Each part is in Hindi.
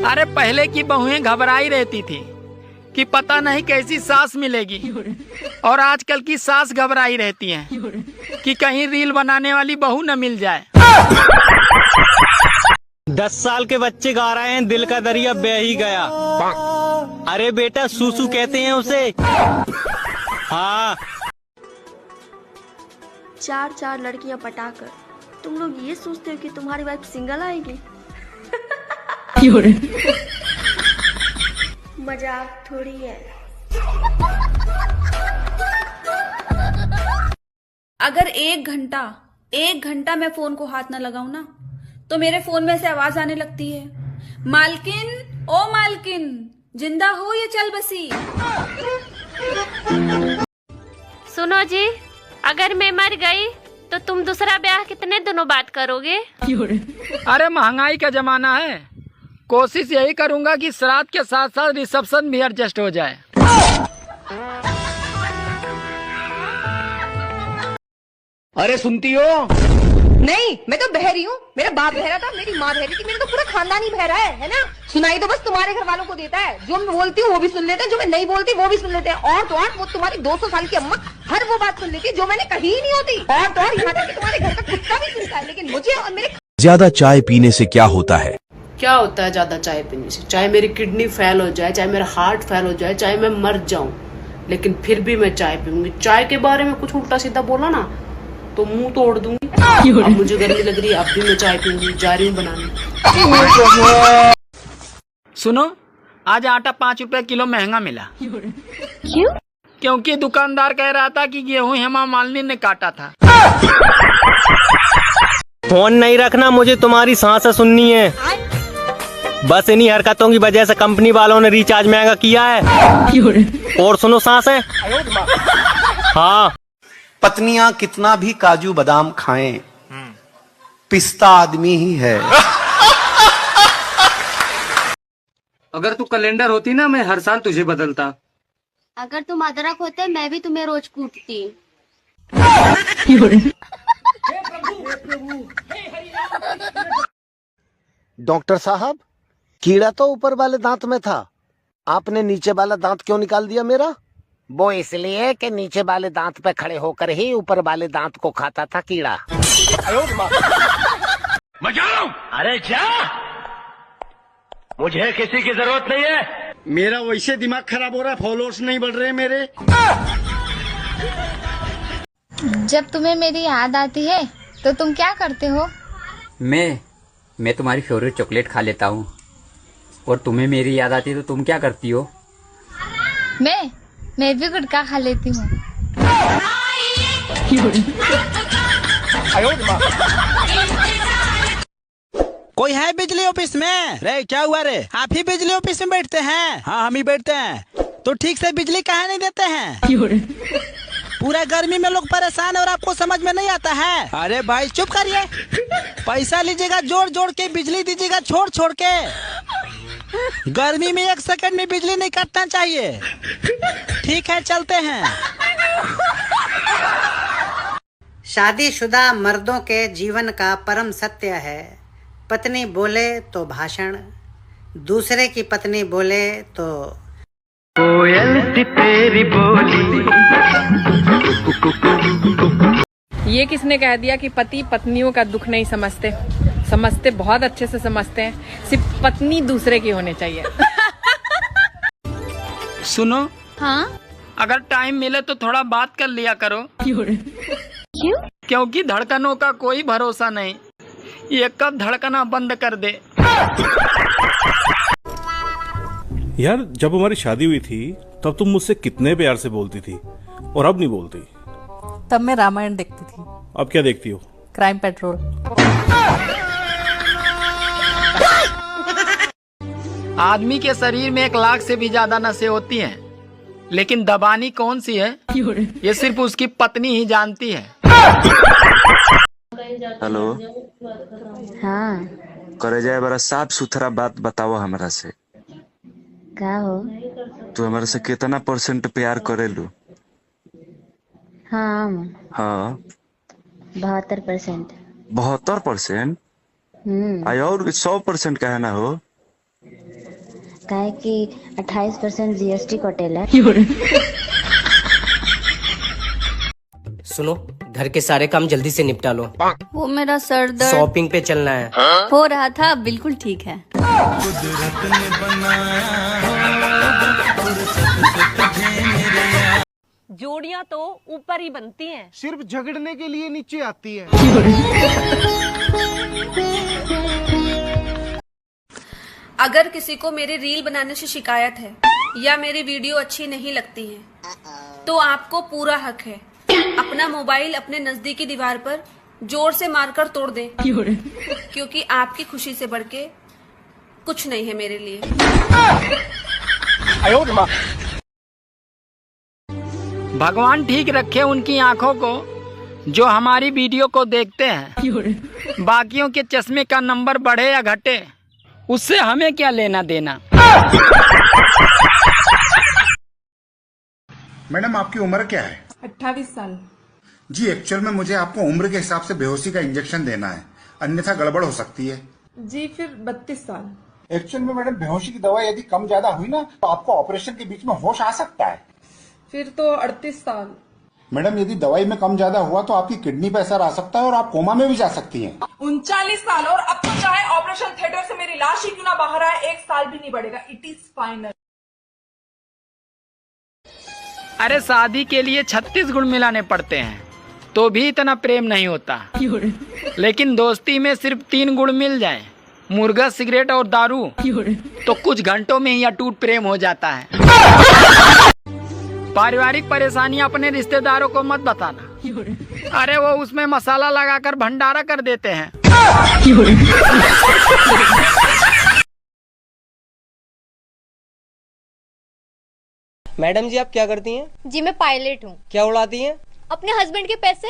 अरे पहले की बहुएं घबराई रहती थी कि पता नहीं कैसी सास मिलेगी, और आजकल की सास घबराई रहती हैं कि कहीं रील बनाने वाली बहू न मिल जाए। 10 साल के बच्चे गा रहे हैं दिल का दरिया बह ही गया। अरे बेटा सूसू कहते हैं उसे। हाँ। 4 लड़कियां पटाकर तुम लोग ये सोचते हो कि तुम्हारी वाइफ सिंगल आएगी। मजाक थोड़ी है। अगर एक घंटा मैं फोन को हाथ ना लगाऊं ना, तो मेरे फोन में से आवाज आने लगती है, मालकिन ओ मालकिन जिंदा हो या चल बसी। सुनो जी, अगर मैं मर गई तो तुम दूसरा ब्याह कितने दिनों बाद करोगे? अरे महंगाई का जमाना है, कोशिश यही करूंगा कि श्राद्ध के साथ साथ रिसेप्शन भी एडजस्ट हो जाए। अरे सुनती हो? नहीं, मैं तो बहरी हूँ। मेरा बाप बहरा था, मेरी माँ बहरी थी, मेरा तो पूरा खानदान ही बहरा है ना। सुनाई तो बस तुम्हारे घर वालों को देता है। जो मैं बोलती हूँ वो भी सुन लेते हैं, जो मैं नहीं बोलती वो भी सुन लेते हैं। और तो और वो तुम्हारी 200 साल की अम्मा हर वो बात सुन लेती है जो मैंने कही ही नहीं होती। और तो और यहाँ तक कि तुम्हारे घर का कुत्ता भी सुनता है, लेकिन मुझे और मेरे। ज्यादा चाय पीने से क्या होता है? क्या होता है ज्यादा चाय पीने से? चाहे मेरी किडनी फेल हो जाए, चाहे मेरा हार्ट फेल हो जाए, चाहे मैं मर जाऊं, लेकिन फिर भी मैं चाय पीऊंगी। चाय के बारे में कुछ उल्टा सीधा बोला ना तो मुंह तोड़ दूंगी। अब मुझे गर्मी लग रही है, अब भी मैं चाय पीऊंगी, जा रही हूँ बनाने। सुनो, आज आटा 5 रुपए किलो महंगा मिला। क्यों? क्योंकि दुकानदार कह रहा था कि गेहूं हेमा मालिनी ने काटा था। फोन नहीं रखना, मुझे तुम्हारी सांसें सुननी है। बस इन्हीं हरकतों की वजह से कंपनी वालों ने रिचार्ज महंगा किया है। और सुनो सांसें। हाँ। पत्नियां कितना भी काजू बादाम खाएं, पिस्ता आदमी ही है। अगर तू कैलेंडर होती ना, मैं हर साल तुझे बदलता। अगर तुम अदरक होते मैं भी तुम्हें रोज कूटती। डॉक्टर साहब, कीड़ा तो ऊपर वाले दांत में था, आपने नीचे वाला दांत क्यों निकाल दिया मेरा? वो इसलिए कि नीचे वाले दांत पे खड़े होकर ही ऊपर वाले दांत को खाता था कीड़ा। अरे क्या? मुझे किसी की जरूरत नहीं है। मेरा वैसे दिमाग खराब हो रहा है, फॉलोअर्स नहीं बढ़ रहे मेरे। जब तुम्हें मेरी याद आती है तो तुम क्या करते हो? मैं तुम्हारी फेवरेट चॉकलेट खा लेता हूँ। और तुम्हें मेरी याद आती है तो तुम क्या करती हो? मैं भी गुटखा खा लेती हूँ। कोई है बिजली ऑफिस में? रे क्या हुआ रे? आप ही बिजली ऑफिस में बैठते हैं? हाँ हम ही बैठते हैं। तो ठीक से बिजली काहे नहीं देते हैं? पूरा गर्मी में लोग परेशान और आपको समझ में नहीं आता है? अरे भाई चुप करिए। पैसा लीजिएगा जोड़ जोड़ के, बिजली दीजिएगा छोड़ छोड़ के। गर्मी में 1 सेकंड में बिजली नहीं काटना चाहिए। ठीक है चलते हैं। शादीशुदा मर्दों के जीवन का परम सत्य है, पत्नी बोले तो भाषण, दूसरे की पत्नी बोले तो कोयल सी तेरी बोली। ये किसने कह दिया कि पति पत्नियों का दुख नहीं समझते? समझते, बहुत अच्छे से समझते हैं। सिर्फ पत्नी दूसरे की होनी चाहिए। सुनो। हाँ? अगर टाइम मिले तो थोड़ा बात कर लिया करो। क्यों? क्योंकि धड़कनों का कोई भरोसा नहीं, ये कब धड़कना बंद कर दे। यार जब हमारी शादी हुई थी तब तुम मुझसे कितने प्यार से बोलती थी, और अब नहीं बोलती। तब मैं रामायण देखती थी। अब क्या देखती हो? Crime petrol. आदमी के शरीर में 1 लाख से भी ज्यादा नसें होती हैं, लेकिन दबानी कौन सी है ये सिर्फ उसकी पत्नी ही जानती है। हेलो। हाँ। करे जाए बड़ा साफ सुथरा बात बताओ हमरा से। का हो? तू हमारे से कितना % प्यार करेलू? हाँ। हाँ 72%। 72%? आई और 100% का है ना हो? क्या है कि 28% GST कटेल है। सुनो, घर के सारे काम जल्दी से निपटा लो। वो मेरा सर दर्द शॉपिंग पे चलना है। हो रहा था, बिल्कुल ठीक है। जोड़ियां तो ऊपर ही बनती हैं, सिर्फ झगड़ने के लिए नीचे आती है। अगर किसी को मेरे रील बनाने से शिकायत है या मेरी वीडियो अच्छी नहीं लगती है तो आपको पूरा हक है अपना मोबाइल अपने नजदीकी दीवार पर जोर से मारकर तोड़ दें, क्योंकि आपकी खुशी से बढ़ के कुछ नहीं है मेरे लिए। भगवान ठीक रखे उनकी आंखों को जो हमारी वीडियो को देखते हैं। बाकियों के चश्मे का नंबर बढ़े या घटे उससे हमें क्या लेना देना। मैडम आपकी उम्र क्या है? 28 साल। जी एक्चुअल में मुझे आपको उम्र के हिसाब से बेहोशी का इंजेक्शन देना है, अन्यथा गड़बड़ हो सकती है। जी फिर 32 साल। एक्चुअल में मैडम बेहोशी की दवा यदि कम ज्यादा हुई ना तो आपको ऑपरेशन के बीच में होश आ सकता है। फिर तो 38 साल। मैडम यदि दवाई में कम ज्यादा हुआ तो आपकी किडनी पे असर आ सकता है और आप कोमा में भी जा सकती हैं। 39 साल और अब तो चाहे ऑपरेशन थिएटर से मेरी लाश ही क्यों ना बाहर आए, 1 साल भी नहीं बढ़ेगा। It is final. अरे शादी के लिए 36 गुण मिलाने पड़ते हैं तो भी इतना प्रेम नहीं होता, लेकिन दोस्ती में सिर्फ 3 गुण मिल जाए, मुर्गा, सिगरेट और दारू, तो कुछ घंटों में ही अटूट प्रेम हो जाता है। पारिवारिक परेशानियां अपने रिश्तेदारों को मत बताना, अरे वो उसमें मसाला लगाकर भंडारा कर देते हैं। मैडम जी आप क्या करती हैं? जी मैं पायलट हूँ। क्या उड़ाती हैं? अपने हस्बैंड के पैसे।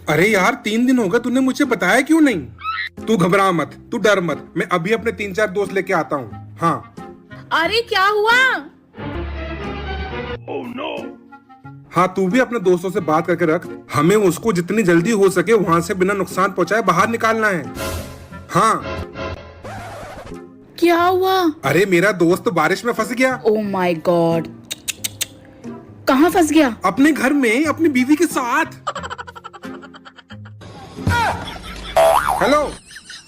अरे यार 3 दिन हो गए, तूने मुझे बताया क्यों नहीं? तू घबरा मत, तू डर मत, मैं अभी अपने 3-4 दोस्त लेके आता हूँ। हाँ। अरे क्या हुआ? Oh, no. हाँ तू भी अपने दोस्तों से बात करके रख, हमें उसको जितनी जल्दी हो सके वहाँ से बिना नुकसान पहुँचाए बाहर निकालना है। हाँ। क्या हुआ? अरे मेरा दोस्त बारिश में फंस गया। ओह माय गॉड, कहाँ फंस गया? अपने घर में अपनी बीवी के साथ। हेलो,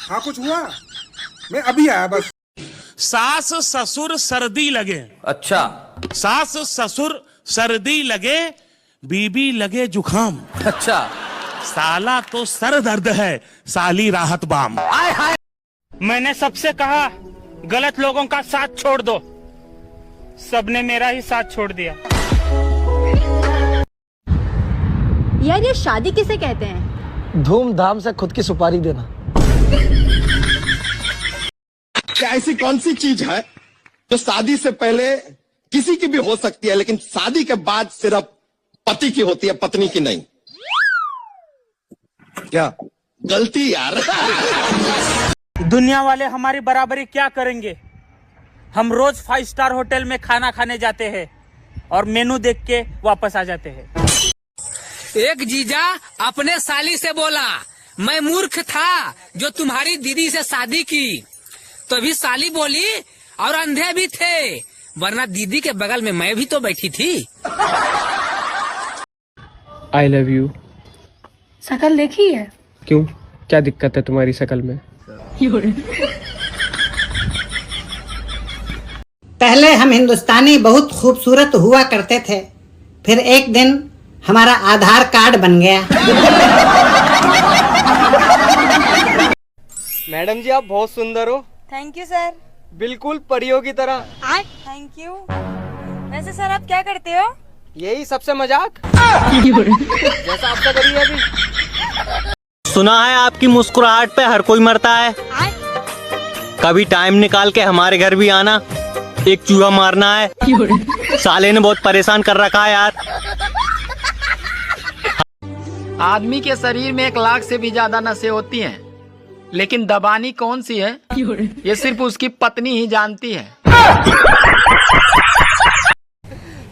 हाँ कुछ हुआ? मैं अभी आया बस। सास ससुर सर्दी लगे। अच्छा। सास ससुर सर्दी लगे, बीबी लगे जुखाम। अच्छा। साला तो सर दर्द है, साली राहत बाम। मैंने सबसे कहा गलत लोगों का साथ छोड़ दो, सबने मेरा ही साथ छोड़ दिया। यार ये शादी किसे कहते हैं? धूमधाम से खुद की सुपारी देना। क्या ऐसी कौन सी चीज है जो शादी से पहले किसी की भी हो सकती है लेकिन शादी के बाद सिर्फ पति की होती है, पत्नी की नहीं? क्या गलती यार। दुनिया वाले हमारी बराबरी क्या करेंगे? हम रोज 5 स्टार होटल में खाना खाने जाते हैं और मेनू देख के वापस आ जाते हैं। एक जीजा अपने साली से बोला, मैं मूर्ख था जो तुम्हारी दीदी से शादी की। तभी साली बोली, और अंधे भी थे, वरना दीदी के बगल में मैं भी तो बैठी थी। I love you. शकल देखी है? क्यों, क्या दिक्कत है तुम्हारी शकल में? पहले हम हिंदुस्तानी बहुत खूबसूरत हुआ करते थे, फिर एक दिन हमारा आधार कार्ड बन गया। मैडम जी आप बहुत सुंदर हो। Thank you sir. बिल्कुल परियों की तरह। Thank you. वैसे सर आप क्या करते हो? यही सबसे मजाक जैसा आपका करिए अभी। सुना है आपकी मुस्कुराहट पे हर कोई मरता है। कभी टाइम निकाल के हमारे घर भी आना, एक चूहा मारना है। साले ने बहुत परेशान कर रखा है यार। आदमी के शरीर में 1 लाख से भी ज्यादा नसें होती हैं, लेकिन दबानी कौन सी है ये सिर्फ उसकी पत्नी ही जानती है।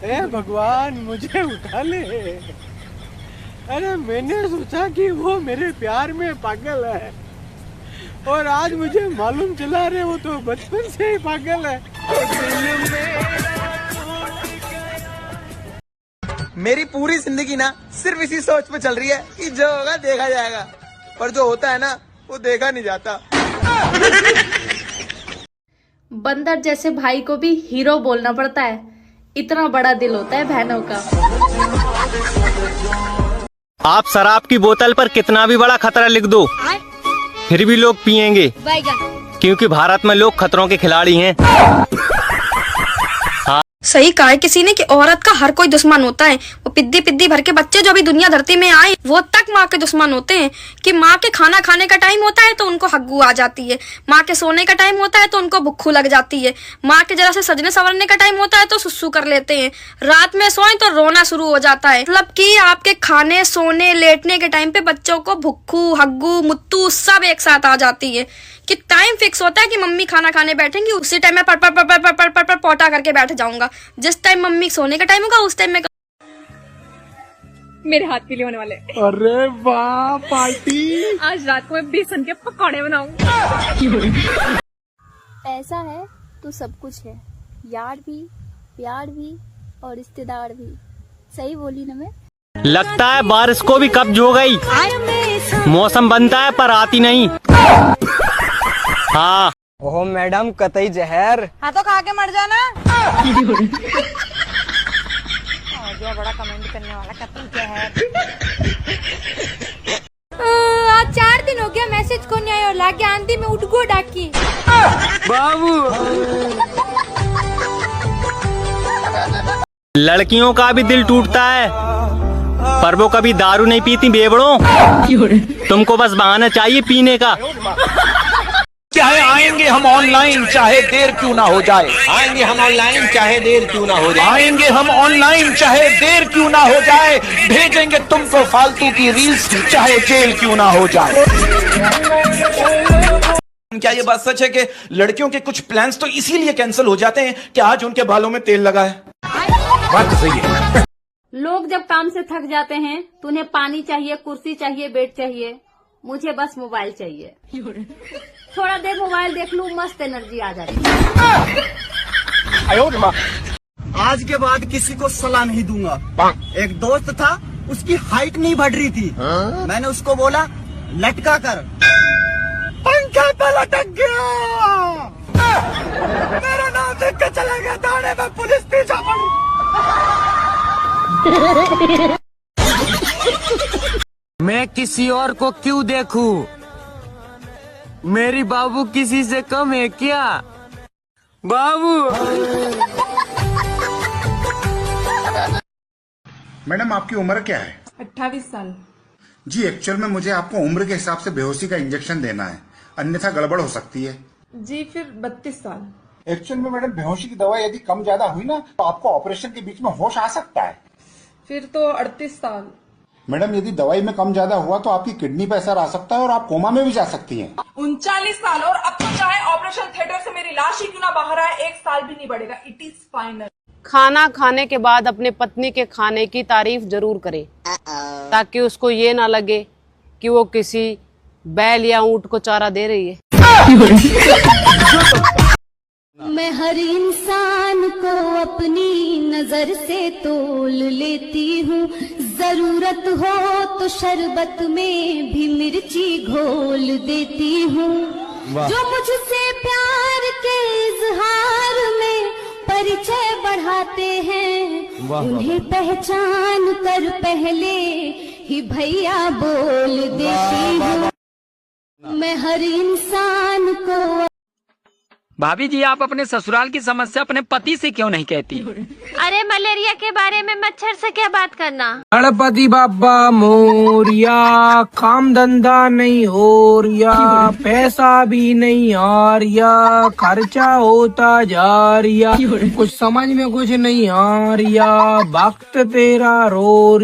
ए भगवान मुझे उठा ले। अरे मैंने सोचा कि वो मेरे प्यार में पागल है, और आज मुझे मालूम चला रहे वो तो बचपन से ही पागल है। मेरी पूरी जिंदगी ना सिर्फ इसी सोच पे चल रही है कि जो होगा देखा जाएगा, पर जो होता है ना वो देखा नहीं जाता। बंदर जैसे भाई को भी हीरो बोलना पड़ता है, इतना बड़ा दिल होता है बहनों का। आप शराब की बोतल पर कितना भी बड़ा खतरा लिख दो, फिर भी लोग पिएंगे, क्योंकि भारत में लोग खतरों के खिलाड़ी हैं। सही कहा है किसी ने कि औरत का हर कोई दुश्मन होता है। वो पिद्दी पिद्दी भर के बच्चे जो भी दुनिया धरती में आए वो तक माँ के दुश्मन होते हैं। कि माँ के खाना खाने का टाइम होता है तो उनको हग्गू आ जाती है, माँ के सोने का टाइम होता है तो उनको भुक्खू लग जाती है, माँ के जरा से सजने संवरने का टाइम होता है तो सुसु कर लेते हैं, रात में सोए तो रोना शुरू हो जाता है। मतलब कि आपके खाने सोने लेटने के टाइम पे बच्चों को भुक्खू हग्गू मुत्तू सब एक साथ आ जाती है। कि टाइम फिक्स होता है कि मम्मी खाना खाने बैठेंगी, उसी टाइम में पर पोटा करके बैठ जाऊंगा। जिस टाइम मम्मी सोने का टाइम होगा उस टाइम में मेरे हाथ पीले होने वाले। अरे वाह पार्टी। आज रात को मैं बेसन के पकौड़े बनाऊंगी। ऐसा है तो सब कुछ है, यार भी प्यार भी और रिश्तेदार भी। सही बोली ना मैं? लगता है बारिश को भी कब्ज हो गई। मौसम बनता है पर आती नहीं। हाँ ओह मैडम कतई जहर। हाँ तो खा के मर जाना। बड़ा कमेंट करने वाला कतई जहर। आज 4 दिन हो गया मैसेज को नहीं आया और लाके आंधी में उठ गो डाकी। बाबू लड़कियों का भी दिल टूटता है, पर वो कभी दारू नहीं पीती बेवड़ों। तुमको बस बहाना चाहिए पीने का। चाहे आएंगे हम ऑनलाइन चाहे देर क्यों ना हो जाए, आएंगे हम ऑनलाइन चाहे देर क्यों ना हो जाए, आएंगे हम ऑनलाइन चाहे देर क्यों ना हो जाए, भेजेंगे तुमको फालतू की रील्स चाहे जेल क्यों ना हो जाए। क्या ये बात सच है कि लड़कियों के कुछ प्लान्स तो इसीलिए कैंसिल हो जाते हैं कि आज उनके बालों में तेल लगा है? बात सही है। लोग जब काम से थक जाते हैं तो उन्हें पानी चाहिए, कुर्सी चाहिए, बेड चाहिए। मुझे बस मोबाइल चाहिए। थोड़ा देर मोबाइल देख लूं, मस्त एनर्जी आ जाती है। आज के बाद किसी को सलाह नहीं दूंगा। एक दोस्त था, उसकी हाइट नहीं बढ़ रही थी। मैंने उसको बोला लटका कर, पंखे पे लटक गया। मेरा नाम देख के चला गया थाने में, पुलिस पीछा पड़ी। मैं किसी और को क्यों देखूं? मेरी बाबू किसी से कम है क्या? बाबू मैडम आपकी उम्र क्या है? 28 साल। जी एक्चुअल में मुझे आपको उम्र के हिसाब से बेहोशी का इंजेक्शन देना है, अन्यथा गड़बड़ हो सकती है। जी फिर 32 साल। एक्चुअल में मैडम बेहोशी की दवा यदि कम ज्यादा हुई ना तो आपको ऑपरेशन के बीच में होश आ सकता है। फिर तो 38 साल। मैडम यदि दवाई में कम ज्यादा हुआ तो आपकी किडनी पे असर आ सकता है और आप कोमा में भी जा सकती हैं। 39 साल और अब तो चाहे ऑपरेशन थिएटर से मेरी लाश ही क्यों ना बाहर आए, 1 साल भी नहीं बढ़ेगा। It is final. खाना खाने के बाद अपने पत्नी के खाने की तारीफ जरूर करे, ताकि उसको ये ना लगे कि वो किसी बैल या ऊंट को चारा दे रही है। मैं हर इंसान को अपनी नजर से तोल लेती हूँ, जरूरत हो तो शरबत में भी मिर्ची घोल देती हूँ। जो मुझसे प्यार के इजहार में परिचय बढ़ाते हैं, उन्हें पहचान कर पहले ही भैया बोल देती हूँ। मैं हर इंसान को। भाभी जी आप अपने ससुराल की समस्या अपने पति से क्यों नहीं कहती? अरे मलेरिया के बारे में मच्छर से क्या बात करना। गणपति बाबा मोरिया, काम धंधा नहीं हो रिया, पैसा भी नहीं आ रिया, खर्चा होता जा रिया, कुछ समझ में कुछ नहीं आ रिया, वक्त तेरा रो